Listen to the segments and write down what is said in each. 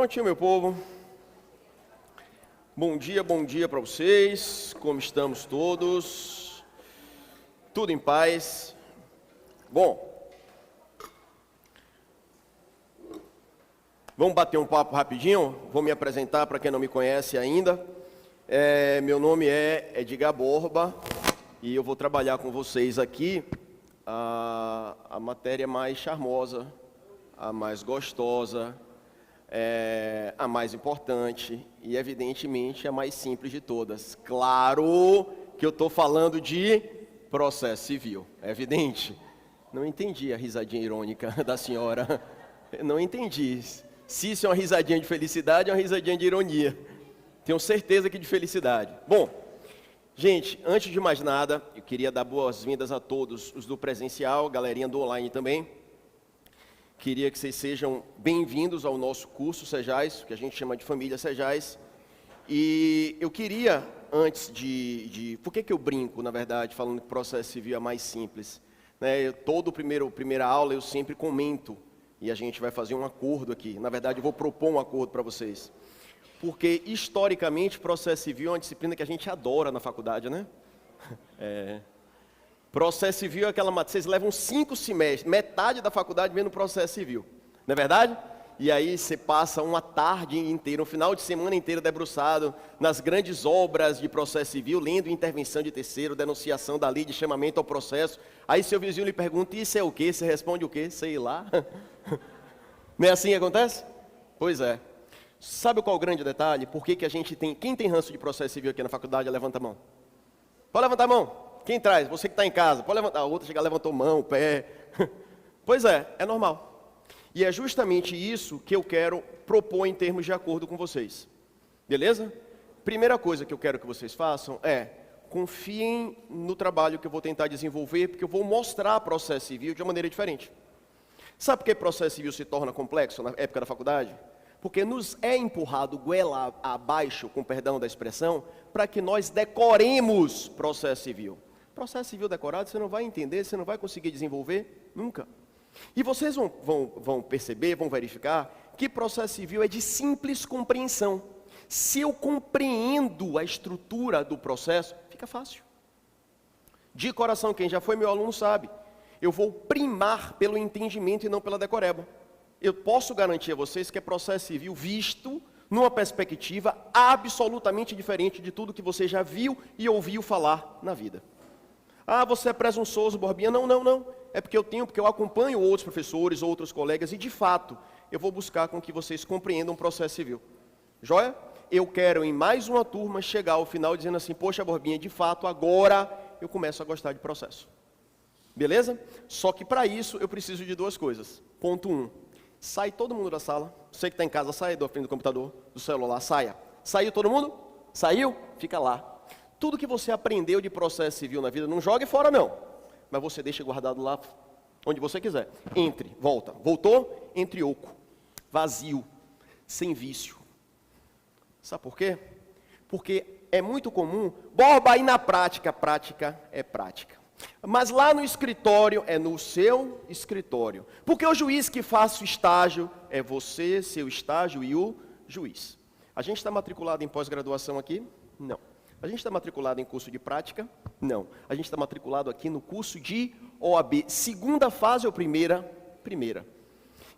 Prontinho, meu povo. Bom dia para vocês. Como estamos todos? Tudo em paz? Bom, vamos bater um papo rapidinho. Vou me apresentar para quem não me conhece ainda. Meu nome é Edgar Borba e eu vou trabalhar com vocês aqui a matéria mais charmosa, a mais gostosa, a mais importante e, evidentemente, a mais simples de todas. Claro que eu estou falando de processo civil, é evidente. Não entendi a risadinha irônica da senhora. Não entendi. Se isso é uma risadinha de felicidade, é uma risadinha de ironia. Tenho certeza que de felicidade. Bom, gente, antes de mais nada, eu queria dar boas-vindas a todos os do presencial, galerinha do online também. Queria que vocês sejam bem-vindos ao nosso curso Sejais, que a gente chama de Família Sejais. E eu queria, antes por que eu brinco, na verdade, falando que o processo civil é mais simples? Primeira aula eu sempre comento, e a gente vai fazer um acordo aqui. Na verdade, eu vou propor um acordo para vocês. Porque, historicamente, processo civil é uma disciplina que a gente adora na faculdade, né? Processo civil é aquela matéria, vocês levam 5 semestres, metade da faculdade vendo processo civil, não é verdade? E aí você passa uma tarde inteira, um final de semana inteiro debruçado nas grandes obras de processo civil, lendo intervenção de terceiro, denunciação da lei de chamamento ao processo. Aí seu vizinho lhe pergunta, isso é o quê? Você responde o quê? Sei lá. Não é assim que acontece? Pois é. Sabe qual é o grande detalhe? Por que a gente tem... Quem tem ranço de processo civil aqui na faculdade, levanta a mão. Pode levantar a mão. Quem traz? Você que está em casa. Pode levantar. A outra chega, levantou mão, pé. Pois é normal. E é justamente isso que eu quero propor em termos de acordo com vocês. Beleza? Primeira coisa que eu quero que vocês façam confiem no trabalho que eu vou tentar desenvolver, porque eu vou mostrar processo civil de uma maneira diferente. Sabe por que processo civil se torna complexo na época da faculdade? Porque nos é empurrado goela abaixo, com perdão da expressão, para que nós decoremos processo civil. Processo civil decorado você não vai entender, você não vai conseguir desenvolver nunca. E vocês vão perceber, vão verificar, que processo civil é de simples compreensão. Se eu compreendo a estrutura do processo, fica fácil. De coração, quem já foi meu aluno sabe, eu vou primar pelo entendimento e não pela decoreba. Eu posso garantir a vocês que é processo civil visto numa perspectiva absolutamente diferente de tudo que você já viu e ouviu falar na vida. Ah, você é presunçoso, Borbinha? Não. É porque eu acompanho outros professores, outros colegas, e de fato, eu vou buscar com que vocês compreendam o processo civil. Joia? Eu quero, em mais uma turma, chegar ao final dizendo assim, poxa, Borbinha, de fato, agora eu começo a gostar de processo. Beleza? Só que para isso, eu preciso de 2 coisas. Ponto 1. Sai todo mundo da sala. Você que está em casa, sai da frente do computador, do celular, saia. Saiu todo mundo? Saiu? Fica lá. Tudo que você aprendeu de processo civil na vida, não jogue fora não. Mas você deixa guardado lá, onde você quiser. Entre, volta. Voltou? Entre oco. Vazio. Sem vício. Sabe por quê? Porque é muito comum, Borba, aí na prática, prática é prática. Mas lá no escritório, é no seu escritório. Porque o juiz que faz o estágio é você, seu estágio e o juiz. A gente está matriculado em pós-graduação aqui? Não. A gente está matriculado em curso de prática? Não. A gente está matriculado aqui no curso de OAB. Segunda fase ou primeira? Primeira.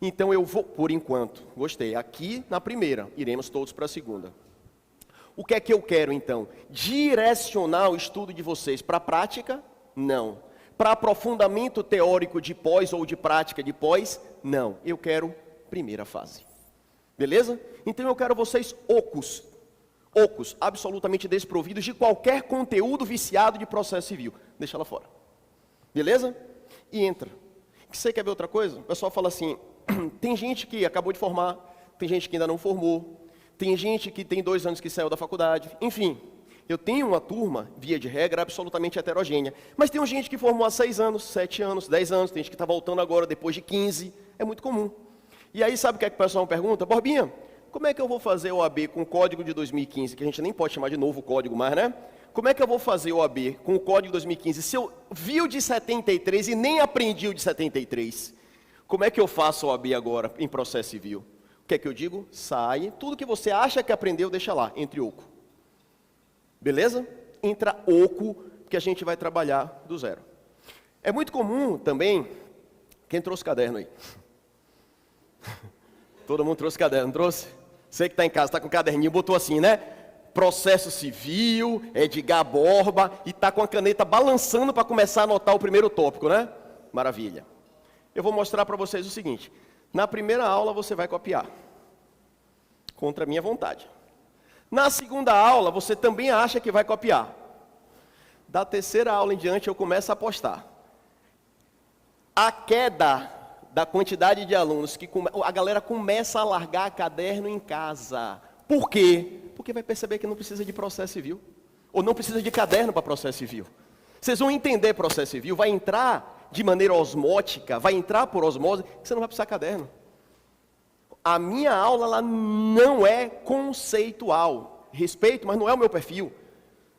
Então eu vou, por enquanto, gostei. Aqui na primeira, iremos todos para a segunda. O que é que eu quero então? Direcionar o estudo de vocês para a prática? Não. Para aprofundamento teórico de pós ou de prática de pós? Não. Eu quero primeira fase. Beleza? Então eu quero vocês ocos, absolutamente desprovidos de qualquer conteúdo viciado de processo civil. Deixa lá fora. Beleza? E entra. Você quer ver outra coisa? O pessoal fala assim, tem gente que acabou de formar, tem gente que ainda não formou, tem gente que tem 2 anos que saiu da faculdade, enfim. Eu tenho uma turma, via de regra, absolutamente heterogênea. Mas tem gente que formou há 6 anos, 7 anos, 10 anos, tem gente que está voltando agora depois de 15. É muito comum. E aí sabe o que é que o pessoal me pergunta? Borbinha, como é que eu vou fazer o OAB com o código de 2015, que a gente nem pode chamar de novo código mais, né? Como é que eu vou fazer o OAB com o código de 2015 se eu vi o de 73 e nem aprendi o de 73? Como é que eu faço o OAB agora em processo civil? O que é que eu digo? Sai. Tudo que você acha que aprendeu, deixa lá, entre oco. Beleza? Entra oco, que a gente vai trabalhar do zero. É muito comum também, quem trouxe caderno aí? Todo mundo trouxe caderno, não trouxe? Você que está em casa, está com caderninho, botou assim, né? Processo Civil, Edgar Borba, e está com a caneta balançando para começar a anotar o primeiro tópico, né? Maravilha. Eu vou mostrar para vocês o seguinte. Na primeira aula você vai copiar, contra a minha vontade. Na segunda aula você também acha que vai copiar. Da terceira aula em diante eu começo a apostar. A queda da quantidade de alunos, a galera começa a largar caderno em casa. Por quê? Porque vai perceber que não precisa de processo civil. Ou não precisa de caderno para processo civil. Vocês vão entender processo civil, vai entrar de maneira osmótica, vai entrar por osmose, que você não vai precisar de caderno. A minha aula ela não é conceitual. Respeito, mas não é o meu perfil.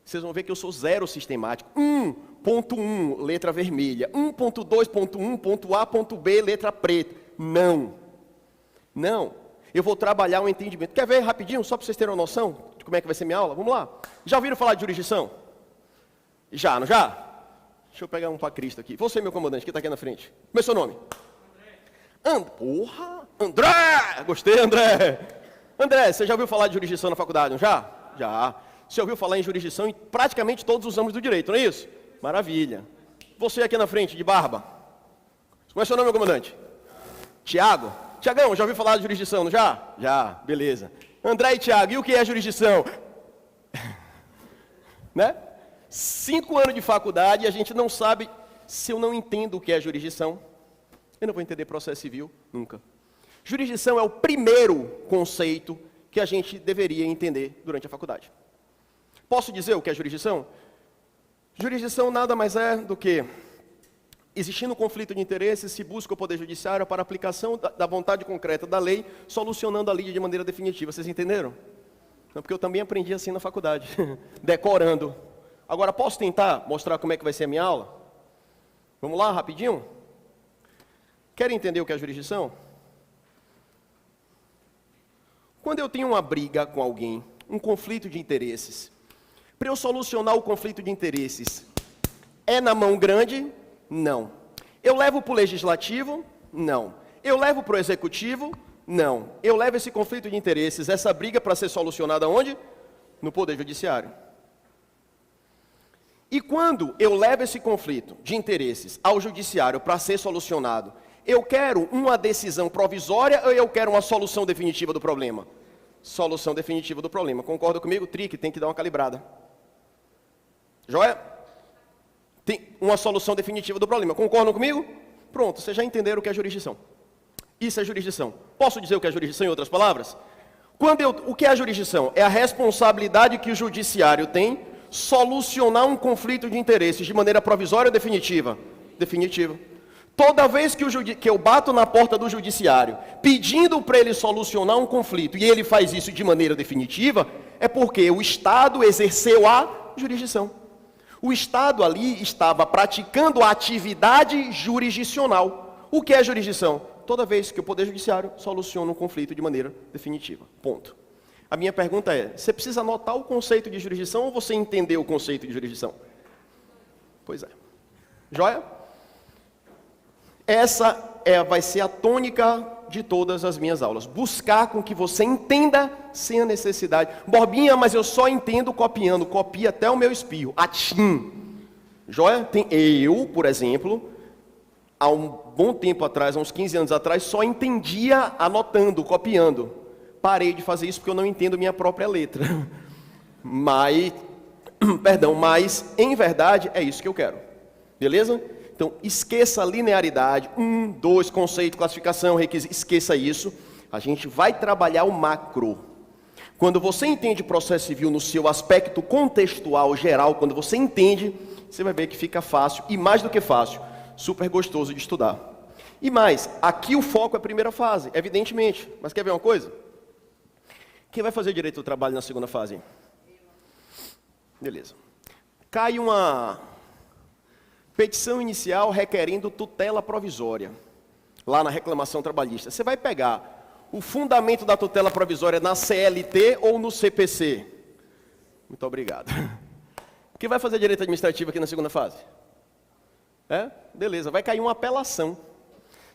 Vocês vão ver que eu sou zero sistemático. 1.1, letra vermelha. 1.2.1, ponto A, ponto B, letra preta. Não. Não. Eu vou trabalhar um entendimento. Quer ver rapidinho, só para vocês terem uma noção de como é que vai ser minha aula? Vamos lá. Já ouviram falar de jurisdição? Já, não já? Deixa eu pegar um para Cristo aqui. Você, meu comandante, que está aqui na frente. Como é seu nome? Porra! André! Gostei, André! André, você já ouviu falar de jurisdição na faculdade, não já? Já. Você ouviu falar em jurisdição em praticamente todos os ramos do direito, não é isso? Maravilha. Você aqui na frente, de barba. Como é seu nome, meu comandante? Tiago. Tiagão, já ouviu falar de jurisdição, não já? Já, beleza. André e Tiago, e o que é jurisdição? Né? 5 anos de faculdade e a gente não sabe, se eu não entendo o que é jurisdição, eu não vou entender processo civil, nunca. Jurisdição é o primeiro conceito que a gente deveria entender durante a faculdade. Posso dizer o que é jurisdição? Jurisdição nada mais é do que, existindo um conflito de interesses, se busca o Poder Judiciário para a aplicação da vontade concreta da lei, solucionando a lide de maneira definitiva. Vocês entenderam? Não, porque eu também aprendi assim na faculdade, decorando. Agora, posso tentar mostrar como é que vai ser a minha aula? Vamos lá, rapidinho? Querem entender o que é jurisdição? Quando eu tenho uma briga com alguém, um conflito de interesses, para eu solucionar o conflito de interesses, é na mão grande? Não. Eu levo para o legislativo? Não. Eu levo para o executivo? Não. Eu levo esse conflito de interesses, essa briga para ser solucionada onde? No Poder Judiciário. E quando eu levo esse conflito de interesses ao Judiciário para ser solucionado, eu quero uma decisão provisória ou eu quero uma solução definitiva do problema? Solução definitiva do problema. Concorda comigo? Trick, tem que dar uma calibrada. Joia? Tem uma solução definitiva do problema. Concordam comigo? Pronto, vocês já entenderam o que é jurisdição. Isso é jurisdição. Posso dizer o que é jurisdição em outras palavras? O que é a jurisdição? É a responsabilidade que o judiciário tem solucionar um conflito de interesses de maneira provisória ou definitiva? Definitiva. Toda vez que eu bato na porta do judiciário pedindo para ele solucionar um conflito e ele faz isso de maneira definitiva, é porque o Estado exerceu a jurisdição. O Estado ali estava praticando a atividade jurisdicional. O que é jurisdição? Toda vez que o Poder Judiciário soluciona um conflito de maneira definitiva. Ponto. A minha pergunta é, você precisa anotar o conceito de jurisdição ou você entendeu o conceito de jurisdição? Pois é. Joia? Essa vai ser a tônica de todas as minhas aulas. Buscar com que você entenda sem a necessidade. Borbinha, mas eu só entendo copiando. Copia até o meu espirro. Atim. Joia? Eu, por exemplo, há um bom tempo atrás, há uns 15 anos atrás, só entendia anotando, copiando. Parei de fazer isso porque eu não entendo minha própria letra. Mas, em verdade, é isso que eu quero. Beleza? Então, esqueça a linearidade, 1, 2, conceito, classificação, requisito, esqueça isso. A gente vai trabalhar o macro. Quando você entende processo civil no seu aspecto contextual geral, quando você entende, você vai ver que fica fácil, e mais do que fácil, super gostoso de estudar. E mais, aqui o foco é a primeira fase, evidentemente. Mas quer ver uma coisa? Quem vai fazer direito do trabalho na segunda fase? Beleza. Cai uma petição inicial requerendo tutela provisória, lá na reclamação trabalhista. Você vai pegar o fundamento da tutela provisória na CLT ou no CPC? Muito obrigado. Quem vai fazer direito administrativo aqui na segunda fase? Beleza, vai cair uma apelação.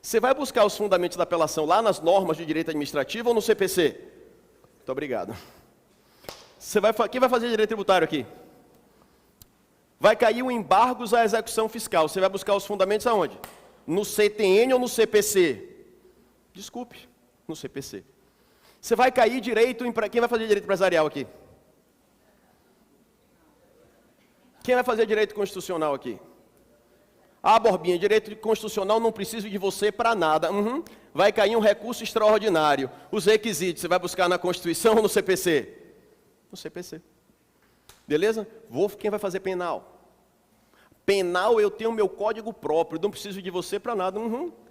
Você vai buscar os fundamentos da apelação lá nas normas de direito administrativo ou no CPC? Muito obrigado. Quem vai fazer direito tributário aqui? Vai cair o embargos à execução fiscal. Você vai buscar os fundamentos aonde? No CTN ou no CPC? Desculpe, no CPC. Você vai cair direito... Quem vai fazer direito empresarial aqui? Quem vai fazer direito constitucional aqui? Borbinha, direito constitucional não preciso de você para nada. Vai cair um recurso extraordinário. Os requisitos, você vai buscar na Constituição ou no CPC? No CPC. Beleza? Quem vai fazer penal? Penal eu tenho meu código próprio, não preciso de você para nada.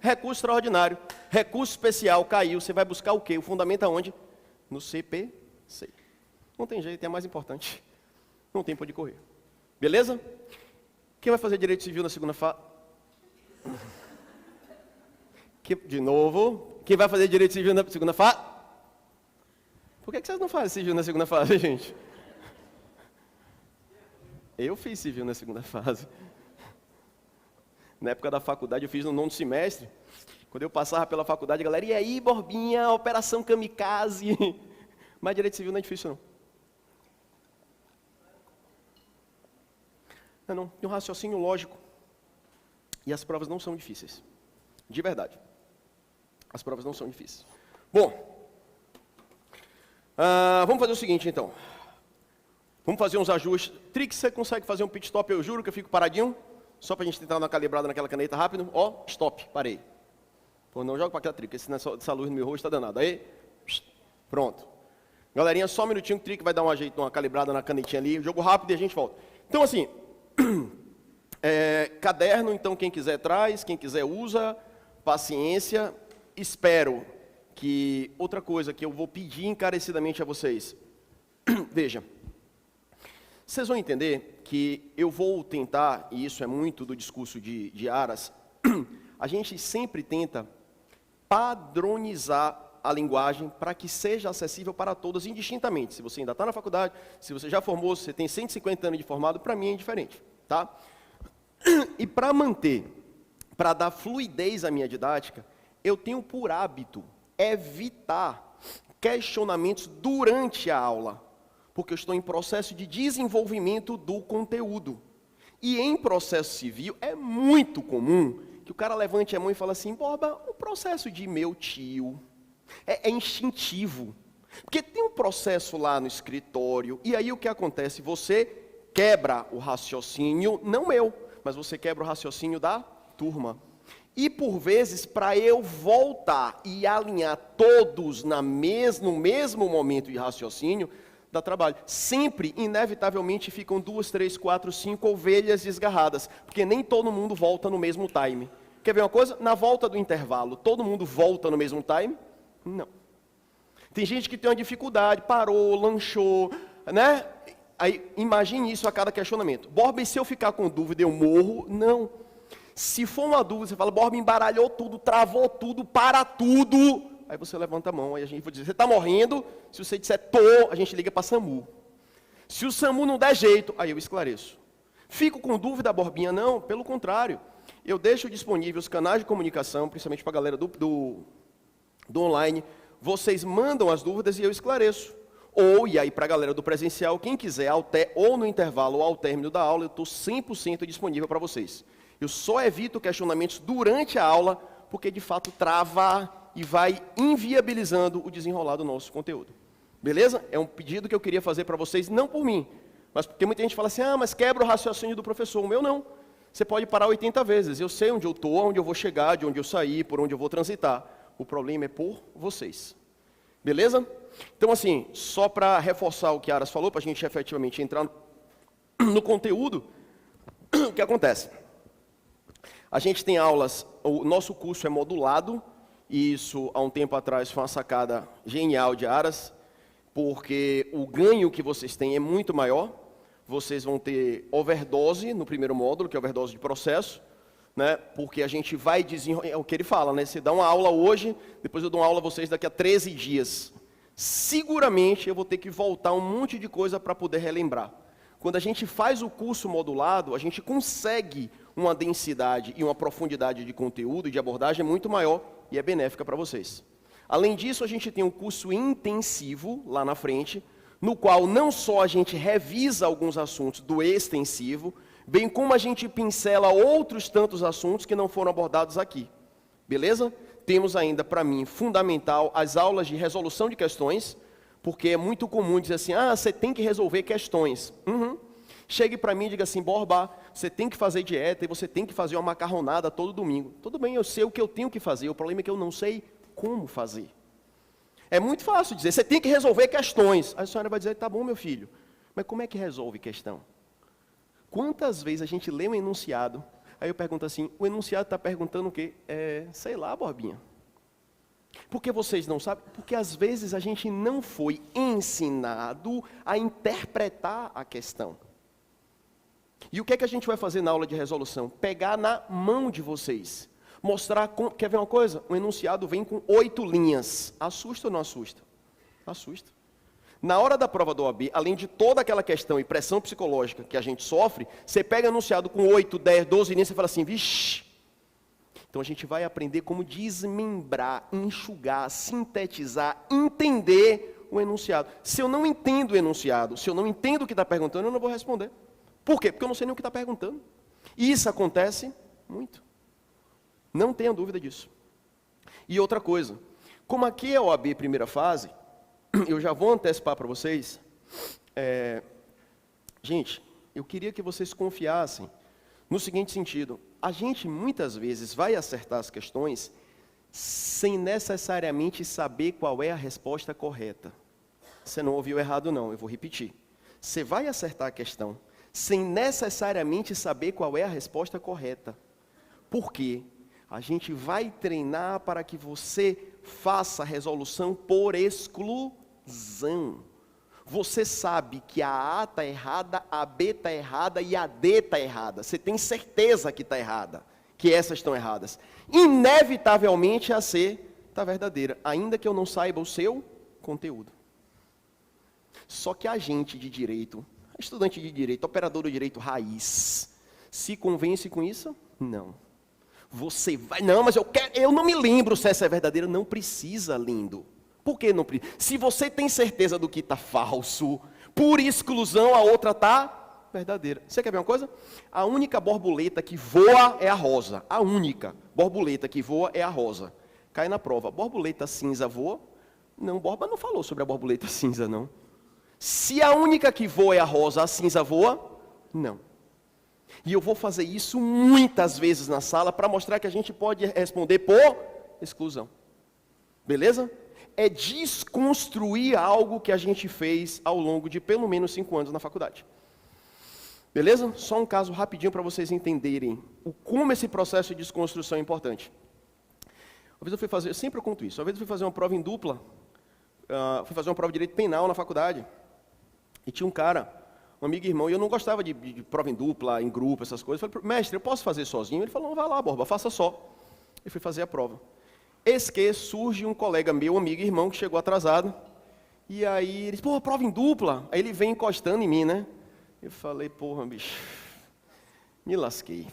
Recurso extraordinário. Recurso especial, caiu. Você vai buscar o quê? O fundamento aonde? No CPC. Não tem jeito, é mais importante. Não tem por onde correr. Beleza? Quem vai fazer direito civil na segunda fase? De novo. Quem vai fazer direito civil na segunda fase? Por que vocês não fazem civil na segunda fase, gente? Eu fiz civil na segunda fase. Na época da faculdade, eu fiz no 9º semestre. Quando eu passava pela faculdade, a galera, e aí, Borbinha, operação kamikaze. Mas direito civil não é difícil, não. Não, tem um raciocínio lógico. E as provas não são difíceis. De verdade. As provas não são difíceis. Bom, vamos fazer o seguinte, então. Vamos fazer uns ajustes. Trix, você consegue fazer um pit stop? Eu juro que eu fico paradinho. Só para a gente tentar dar uma calibrada naquela caneta rápido. Stop, parei. Pô, não joga para aquela Trix, essa luz no meu rosto está danada. Aí, pronto. Galerinha, só um minutinho que o Trix vai dar uma calibrada na canetinha ali. Jogo rápido e a gente volta. Então, assim, caderno, então, quem quiser traz, quem quiser usa. Paciência. Espero que... Outra coisa que eu vou pedir encarecidamente a vocês. Veja. Vocês vão entender que eu vou tentar, e isso é muito do discurso de Aras, a gente sempre tenta padronizar a linguagem para que seja acessível para todos indistintamente. Se você ainda está na faculdade, se você já formou, se você tem 150 anos de formado, para mim é indiferente. Tá? E para manter, para dar fluidez à minha didática, eu tenho por hábito evitar questionamentos durante a aula. Porque eu estou em processo de desenvolvimento do conteúdo. E em processo civil é muito comum que o cara levante a mão e fale assim, Borba, o processo de meu tio é instintivo. Porque tem um processo lá no escritório, e aí o que acontece? Você quebra o raciocínio, não eu, mas você quebra o raciocínio da turma. E por vezes, para eu voltar e alinhar todos no mesmo momento de raciocínio, dá trabalho. Sempre, inevitavelmente, ficam 2, 3, 4, 5 ovelhas desgarradas, porque nem todo mundo volta no mesmo time. Quer ver uma coisa? Na volta do intervalo, todo mundo volta no mesmo time? Não. Tem gente que tem uma dificuldade, parou, lanchou, né? Aí, imagine isso a cada questionamento. Borba, e se eu ficar com dúvida, eu morro? Não. Se for uma dúvida, você fala, Borba, embaralhou tudo, travou tudo, para tudo. Aí você levanta a mão, aí a gente vai dizer, você está morrendo? Se você disser, a gente liga para SAMU. Se o SAMU não der jeito, aí eu esclareço. Fico com dúvida, Borbinha? Não, pelo contrário. Eu deixo disponível os canais de comunicação, principalmente para a galera do online. Vocês mandam as dúvidas e eu esclareço. E aí para a galera do presencial, quem quiser, ou no intervalo ou ao término da aula, eu estou 100% disponível para vocês. Eu só evito questionamentos durante a aula, porque de fato trava e vai inviabilizando o desenrolar do nosso conteúdo. Beleza? É um pedido que eu queria fazer para vocês, não por mim, mas porque muita gente fala assim, mas quebra o raciocínio do professor. O meu não. Você pode parar 80 vezes. Eu sei onde eu estou, onde eu vou chegar, de onde eu saí, por onde eu vou transitar. O problema é por vocês. Beleza? Então, assim, só para reforçar o que a Aras falou, para a gente efetivamente entrar no conteúdo, o que acontece? A gente tem aulas, o nosso curso é modulado, e isso, há um tempo atrás, foi uma sacada genial de Aras, porque o ganho que vocês têm é muito maior. Vocês vão ter overdose no primeiro módulo, que é overdose de processo. né? Porque a gente vai desenrolar, é o que ele fala, né? Você dá uma aula hoje, depois eu dou uma aula a vocês daqui a 13 dias. Seguramente eu vou ter que voltar um monte de coisa para poder relembrar. Quando a gente faz o curso modulado, a gente consegue uma densidade e uma profundidade de conteúdo e de abordagem muito maior e é benéfica para vocês. Além disso, a gente tem um curso intensivo lá na frente, no qual não só a gente revisa alguns assuntos do extensivo, bem como a gente pincela outros tantos assuntos que não foram abordados aqui. Beleza? Temos ainda, para mim, fundamental as aulas de resolução de questões, porque é muito comum dizer assim, você tem que resolver questões. Chegue para mim e diga assim, Borba, você tem que fazer dieta e você tem que fazer uma macarronada todo domingo. Tudo bem, eu sei o que eu tenho que fazer, o problema é que eu não sei como fazer. É muito fácil dizer, você tem que resolver questões. Aí a senhora vai dizer, tá bom, meu filho, mas como é que resolve questão? Quantas vezes a gente lê um enunciado, aí eu pergunto assim, o enunciado está perguntando o quê? Sei lá, Borbinha. Por que vocês não sabem? Porque às vezes a gente não foi ensinado a interpretar a questão. E o que é que a gente vai fazer na aula de resolução? Pegar na mão de vocês. Mostrar, quer ver uma coisa? O enunciado vem com 8 linhas. Assusta ou não assusta? Assusta. Na hora da prova do OAB, além de toda aquela questão e pressão psicológica que a gente sofre, você pega enunciado com 8, 10, 12 linhas e fala assim, vixe. Então a gente vai aprender como desmembrar, enxugar, sintetizar, entender o enunciado. Se eu não entendo o enunciado, se eu não entendo o que está perguntando, eu não vou responder. Por quê? Porque eu não sei nem o que está perguntando. E isso acontece muito. Não tenha dúvida disso. E outra coisa, como aqui é a OAB primeira fase, eu já vou antecipar para vocês, gente, eu queria que vocês confiassem no seguinte sentido, a gente muitas vezes vai acertar as questões sem necessariamente saber qual é a resposta correta. Você não ouviu errado não, eu vou repetir. Você vai acertar a questão sem necessariamente saber qual é a resposta correta. Por quê? A gente vai treinar para que você faça a resolução por exclusão. Você sabe que a A está errada, a B está errada e a D está errada. Você tem certeza que está errada, que essas estão erradas. Inevitavelmente a C está verdadeira, ainda que eu não saiba o seu conteúdo. Só que a gente de direito, estudante de direito, operador do direito raiz, se convence com isso? Não. Você vai, não, mas eu não me lembro se essa é verdadeira. Não precisa, lindo. Por que não precisa? Se você tem certeza do que está falso, por exclusão a outra está verdadeira. Você quer ver uma coisa? A única borboleta que voa é a rosa. A única borboleta que voa é a rosa. Cai na prova. Borboleta cinza voa? Não, Borba não falou sobre a borboleta cinza, não. Se a única que voa é a rosa, a cinza voa? Não. E eu vou fazer isso muitas vezes na sala para mostrar que a gente pode responder por exclusão. Beleza? É desconstruir algo que a gente fez ao longo de pelo menos 5 anos na faculdade. Beleza? Só um caso rapidinho para vocês entenderem como esse processo de desconstrução é importante. Uma vez eu fui fazer, eu sempre conto isso, uma vez eu fui fazer uma prova em dupla, fui fazer uma prova de direito penal na faculdade, e tinha um cara, um amigo e irmão, e eu não gostava de prova em dupla, em grupo, essas coisas. Eu falei, mestre, eu posso fazer sozinho? Ele falou, não, vai lá, Borba, faça só. Eu fui fazer a prova. Eis que surge um colega meu, amigo e irmão, que chegou atrasado, e aí ele disse, porra, prova em dupla? Aí ele vem encostando em mim, né? Eu falei, porra, bicho, me lasquei.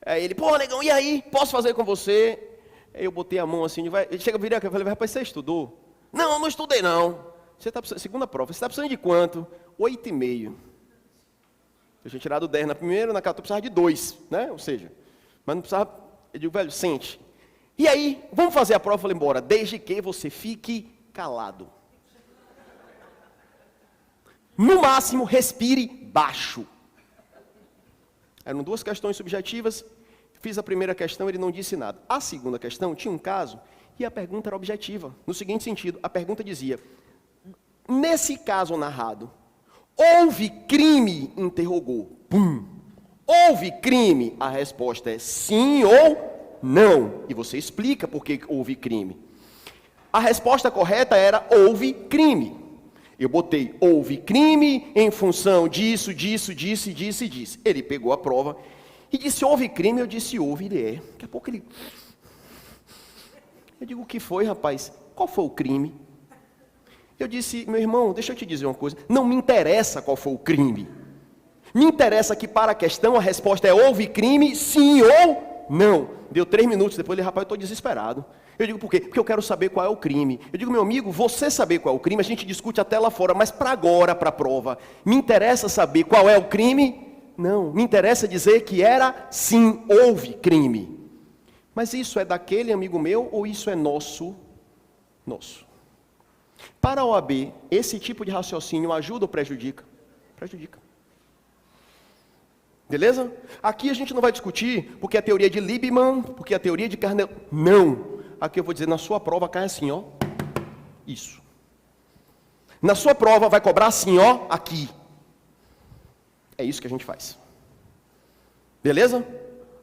Aí ele, porra, negão, e aí? Posso fazer com você? Aí eu botei a mão assim, ele chega a virar aqui, eu falei, rapaz, você estudou? Não, não estudei não. Você tá precisando, segunda prova, você está precisando de quanto? 8,5. Eu tinha tirado 10 na primeira, na 14 eu precisava de 2, né? Ou seja, mas não precisava, eu digo, velho, sente. E aí, vamos fazer a prova? Eu falei, embora, desde que você fique calado. No máximo, respire baixo. Eram 2 questões subjetivas, fiz a primeira questão, ele não disse nada. A segunda questão tinha um caso, e a pergunta era objetiva. No seguinte sentido, a pergunta dizia, nesse caso narrado, houve crime? Interrogou. Pum. Houve crime? A resposta é sim ou não. E você explica por que houve crime. A resposta correta era houve crime. Eu botei houve crime em função disso, disso, disso, disso e disso. Ele pegou a prova E disse, houve crime? Eu disse, houve, ele é. Daqui a pouco ele... Eu digo, o que foi, rapaz? Qual foi o crime? Eu disse, meu irmão, deixa eu te dizer uma coisa. Não me interessa qual foi o crime. Me interessa que para a questão a resposta é houve crime, sim ou não. Deu 3 minutos, depois ele, rapaz, eu estou desesperado. Eu digo, por quê? Porque eu quero saber qual é o crime. Eu digo, meu amigo, você saber qual é o crime, a gente discute até lá fora, mas para agora, para a prova, me interessa saber qual é o crime? Não, me interessa dizer que era, sim, houve crime. Mas isso é daquele amigo meu ou isso é nosso? Nosso. Para a OAB, esse tipo de raciocínio ajuda ou prejudica? Prejudica. Beleza? Aqui a gente não vai discutir porque é a teoria de Liebman, porque é a teoria de Carnel. Não. Aqui eu vou dizer, na sua prova cai assim, ó. Isso. Na sua prova vai cobrar assim, ó, aqui. É isso que a gente faz. Beleza?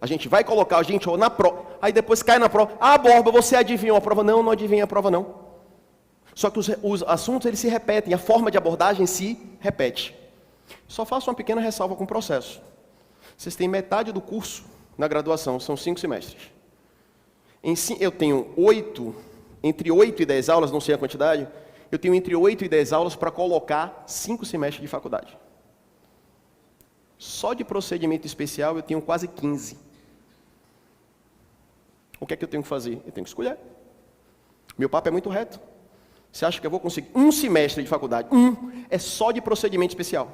A gente vai colocar a gente ó, na prova, aí depois cai na prova. Ah, Borba, você adivinhou a prova? Não, não adivinha a prova não. Só que os assuntos eles se repetem, a forma de abordagem se repete. Só faço uma pequena ressalva com o processo. Vocês têm metade do curso na graduação, são 5 semestres. Eu tenho entre 8 e 10 aulas, não sei a quantidade, eu tenho entre 8 e 10 aulas para colocar 5 semestres de faculdade. Só de procedimento especial eu tenho quase 15. O que é que eu tenho que fazer? Eu tenho que escolher. Meu papo é muito reto. Você acha que eu vou conseguir um semestre de faculdade? É só de procedimento especial.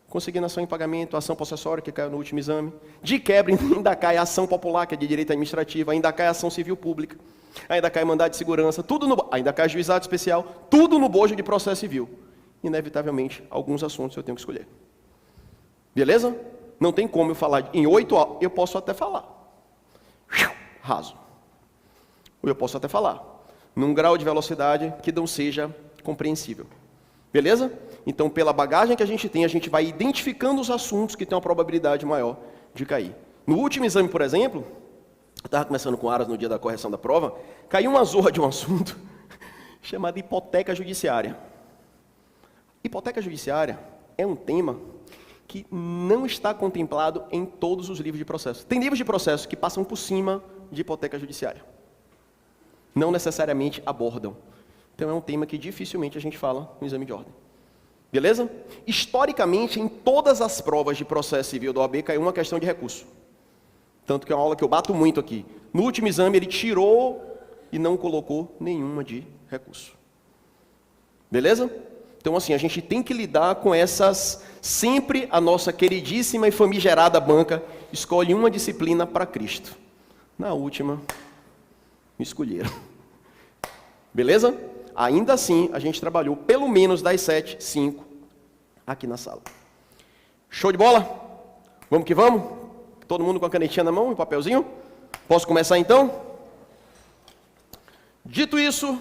Conseguindo ação em pagamento, ação possessória, que caiu no último exame. De quebra, ainda cai a ação popular, que é de direito administrativo, ainda cai a ação civil pública, ainda cai mandado de segurança, ainda cai juizado especial, tudo no bojo de processo civil. Inevitavelmente, alguns assuntos eu tenho que escolher. Beleza? Não tem como eu falar em 8 aulas, eu posso até falar. Raso. Ou eu posso até falar, num grau de velocidade que não seja compreensível. Beleza? Então, pela bagagem que a gente vai identificando os assuntos que têm uma probabilidade maior de cair. No último exame, por exemplo, eu estava conversando com o Aras no dia da correção da prova, caiu uma zorra de um assunto chamado hipoteca judiciária. Hipoteca judiciária é um tema que não está contemplado em todos os livros de processo. Tem livros de processo que passam por cima de hipoteca judiciária. Não necessariamente abordam. Então é um tema que dificilmente a gente fala no exame de ordem. Beleza? Historicamente, em todas as provas de processo civil da OAB caiu uma questão de recurso. Tanto que é uma aula que eu bato muito aqui. No último exame ele tirou e não colocou nenhuma de recurso. Beleza? Então assim, a gente tem que lidar com essas... Sempre a nossa queridíssima e famigerada banca escolhe uma disciplina para Cristo. Na última, me escolheram. Beleza? Ainda assim, a gente trabalhou pelo menos das 7, 5 aqui na sala. Show de bola? Vamos que vamos? Todo mundo com a canetinha na mão e papelzinho? Posso começar então? Dito isso...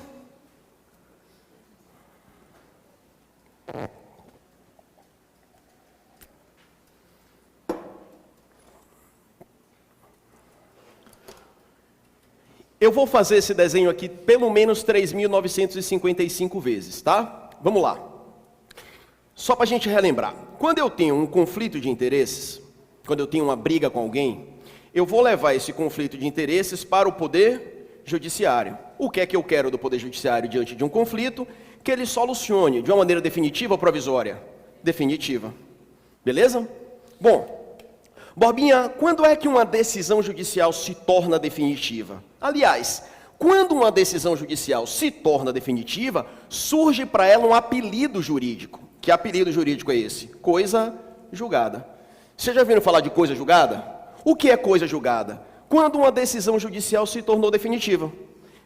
Eu vou fazer esse desenho aqui pelo menos 3.955 vezes, tá? Vamos lá. Só para a gente relembrar. Quando eu tenho um conflito de interesses, quando eu tenho uma briga com alguém, eu vou levar esse conflito de interesses para o Poder Judiciário. O que é que eu quero do Poder Judiciário diante de um conflito? Que ele solucione de uma maneira definitiva ou provisória? Definitiva. Beleza? Bom... Borbinha, quando é que uma decisão judicial se torna definitiva? Aliás, quando uma decisão judicial se torna definitiva, surge para ela um apelido jurídico. Que apelido jurídico é esse? Coisa julgada. Vocês já ouviram falar de coisa julgada? O que é coisa julgada? Quando uma decisão judicial se tornou definitiva.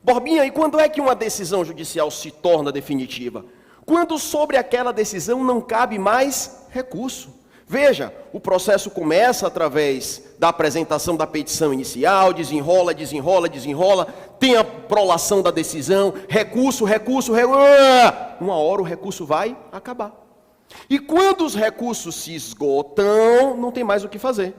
Borbinha, e quando é que uma decisão judicial se torna definitiva? Quando sobre aquela decisão não cabe mais recurso. Veja, o processo começa através da apresentação da petição inicial, desenrola, tem a prolação da decisão, recurso, uma hora o recurso vai acabar. E quando os recursos se esgotam, não tem mais o que fazer.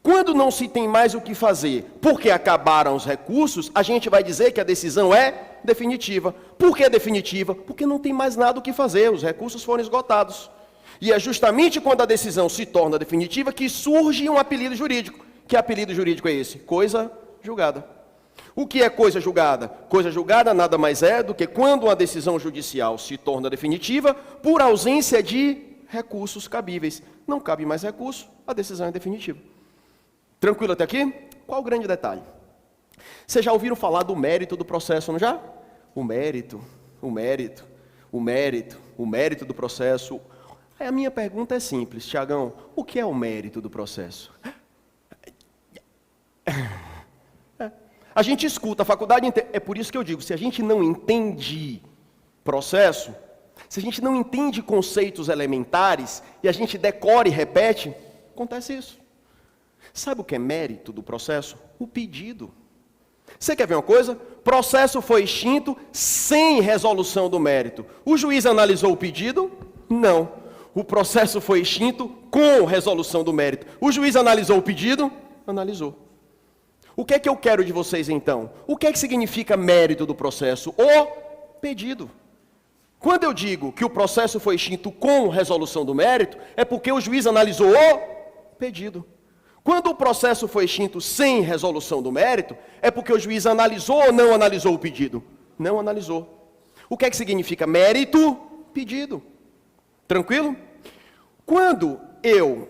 Quando não se tem mais o que fazer, porque acabaram os recursos, a gente vai dizer que a decisão é definitiva. Por que definitiva? Porque não tem mais nada o que fazer, os recursos foram esgotados. E é justamente quando a decisão se torna definitiva que surge um apelido jurídico. Que apelido jurídico é esse? Coisa julgada. O que é coisa julgada? Coisa julgada nada mais é do que quando uma decisão judicial se torna definitiva por ausência de recursos cabíveis. Não cabe mais recurso, a decisão é definitiva. Tranquilo até aqui? Qual o grande detalhe? Vocês já ouviram falar do mérito do processo, não já? O mérito do processo. Aí a minha pergunta é simples, Tiagão, o que é o mérito do processo? A gente escuta a faculdade inteira, é por isso que eu digo, se a gente não entende processo, se a gente não entende conceitos elementares, e a gente decora e repete, acontece isso. Sabe o que é mérito do processo? O pedido. Você quer ver uma coisa? Processo foi extinto sem resolução do mérito. O juiz analisou o pedido? Não. O processo foi extinto com resolução do mérito. O juiz analisou o pedido? Analisou. O que é que eu quero de vocês então? O que é que significa mérito do processo? O pedido. Quando eu digo que o processo foi extinto com resolução do mérito, é porque o juiz analisou o pedido. Quando o processo foi extinto sem resolução do mérito, é porque o juiz analisou ou não analisou o pedido? Não analisou. O que é que significa mérito? Pedido. Tranquilo? Quando eu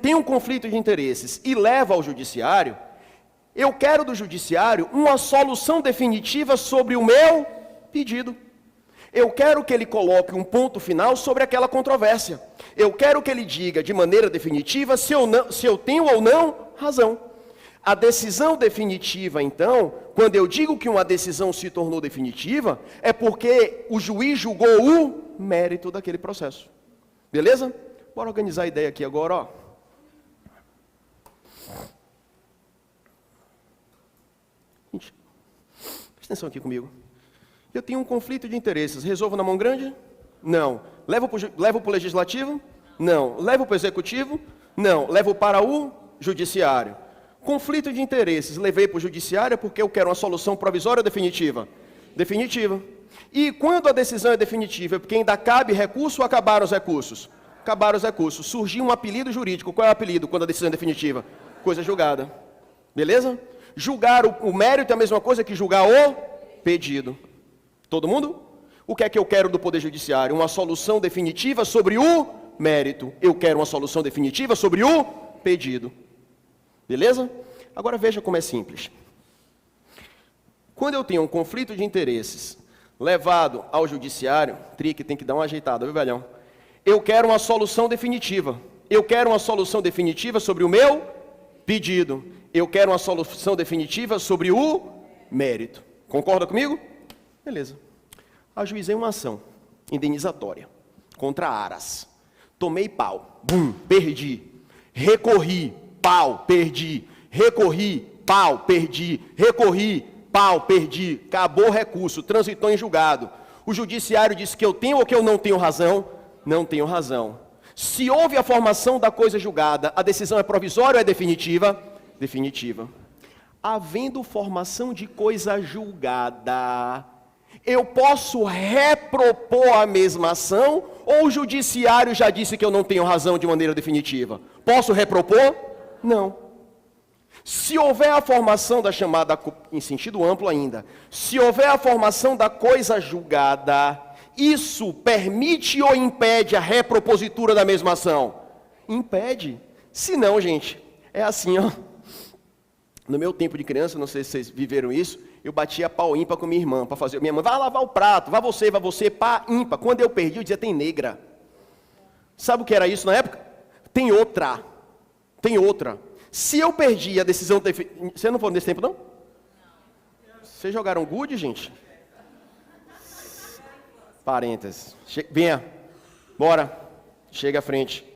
tenho um conflito de interesses e levo ao judiciário, eu quero do judiciário uma solução definitiva sobre o meu pedido. Eu quero que ele coloque um ponto final sobre aquela controvérsia. Eu quero que ele diga de maneira definitiva se eu tenho ou não razão. A decisão definitiva, então, quando eu digo que uma decisão se tornou definitiva, é porque o juiz julgou o mérito daquele processo. Beleza? Bora organizar a ideia aqui agora, ó. Gente, presta atenção aqui comigo. Eu tenho um conflito de interesses. Resolvo na mão grande? Não. Levo para o legislativo? Não. Levo para o executivo? Não. Levo para o judiciário. Conflito de interesses. Levei para o judiciário porque eu quero uma solução provisória ou definitiva? Definitiva. E quando a decisão é definitiva, é porque ainda cabe recurso ou acabaram os recursos? Acabaram os recursos. Surgiu um apelido jurídico. Qual é o apelido quando a decisão é definitiva? Coisa julgada. Beleza? Julgar o mérito é a mesma coisa que julgar o pedido. Todo mundo? O que é que eu quero do Poder Judiciário? Uma solução definitiva sobre o mérito. Eu quero uma solução definitiva sobre o pedido. Beleza? Agora veja como é simples. Quando eu tenho um conflito de interesses levado ao Judiciário, Trick tem que dar uma ajeitada, viu, velhão? Eu quero uma solução definitiva. Eu quero uma solução definitiva sobre o meu pedido. Eu quero uma solução definitiva sobre o mérito. Concorda comigo? Beleza. Ajuizei uma ação indenizatória contra Aras. Tomei pau. Bum, perdi. Recorri. Pau, perdi. Recorri. Pau, perdi. Recorri. Pau, perdi. Acabou o recurso. Transitou em julgado. O judiciário disse que eu tenho ou que eu não tenho razão? Não tenho razão. Se houve a formação da coisa julgada, a decisão é provisória ou é definitiva? Definitiva. Havendo formação de coisa julgada, eu posso repropor a mesma ação ou o judiciário já disse que eu não tenho razão de maneira definitiva? Posso repropor? Não. Se houver a formação da chamada, em sentido amplo ainda, se houver a formação da coisa julgada, isso permite ou impede a repropositura da mesma ação? Impede. Se não, gente, é assim, ó. No meu tempo de criança, não sei se vocês viveram isso, eu batia pau ímpar com minha irmã, para fazer. Minha mãe, vai lavar o prato, vai você, pá, ímpar. Quando eu perdi, eu dizia, tem negra. Sabe o que era isso na época? Tem outra. Tem outra. Se eu perdi a decisão... Vocês não foram nesse tempo, não? Vocês jogaram good, gente? Parênteses. Venha. Bora. Chega à frente.